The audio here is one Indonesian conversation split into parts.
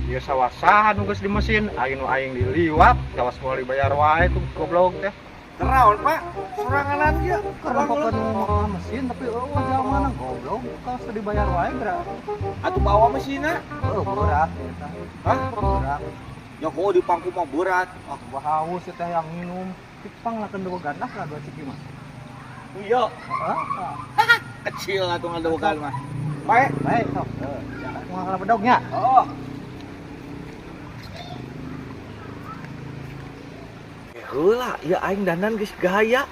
Dia sawasaha nugas di mesin, aing nu aing diliwat, kawas moal dibayar wae tuh goblok teh. Terawan pak, soranganan dia. Karena papa nu makan mesin tapi eueuh jamanna goblok, kawas dibayar wae geura. Atuh bawa mesinnya. Berat eta. Hah? Berat. Ya kok di pangku mah berat. Aku haus teh yang minum. Tipang lah kendua ganas lah dua ciki mah. Iya. Heeh. Kecil atuh ngadogan mah. Baik. Baik, sok. Mau ngalah bedognya. Oh. Heula, ya aing dandan geus gaya.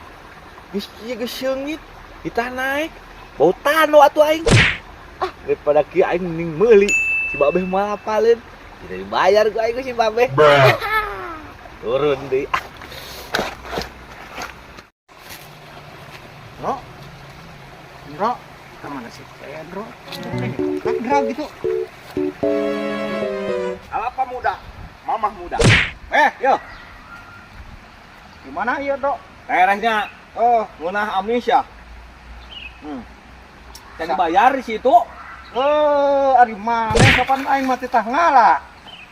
Geus kieu geus seungit. Kita naik. Bau tano atuh aing. Ah, daripada kieu aing mending meuli. Si babeh mah apaleun. Tidak dibayar ku aing ku si babeh. Turun deui. Bro. Bro, kemana sih? Pedro. Pedro gitu. Apa muda? Mamah muda. Yo. Gimana iya, Bro? Daerahnya Munah Amnesia. Can dibayar di situ. Ari mana kapan aing mah titah ngala.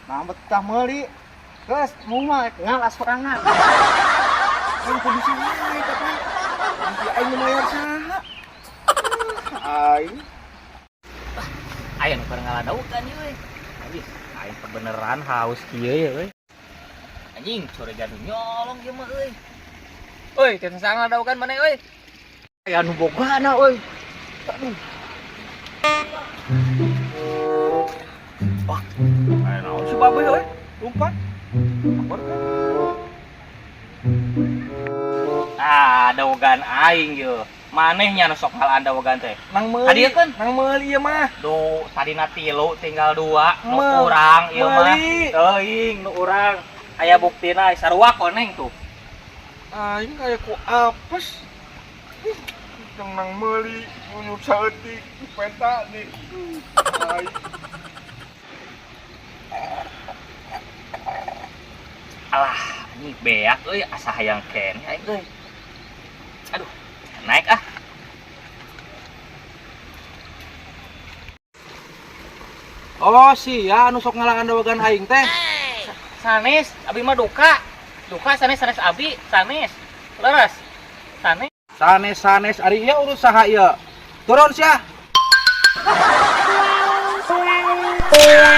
Nah, betah meuli. Geus mau mah ngala sorangan. Aing kudu sini tapi nanti aing membayar saha. Aing Ayo nu keur ngaladaukan ieu we. Aing kebeneran haus kieu ya we. Anjing sore jadu nyolong ieu mah euy. Euy, teu sasa ngaladaukan maneh euy. Aya nu bogana euy. wah, ayo naon si babeh euy? Lumpat. Dawagan aing ieu. Manehnya nu sok ngalaan dawagan teh. Nang meuli. Hadiekeun. Nang meuli ieu mah. Duh, tadina 3 tinggal 2 nu Meuli. urang ieu mah. Meuli. Teuing nu urang. Aya buktina sarua koneng tuh. Aing kayak ku apes. Nang meuli nu saeutik penta di. Aing Alah, ini beak euy asa hayang kene aing euy. Aduh, naik ah. Oh sia anu sok ngalangan dawagan aing teh. Sanes, abi mah duka. Duka sanes abi, sanes. Leres. Sanes. Sanes ari ieu urus saha ieu? Turun sia.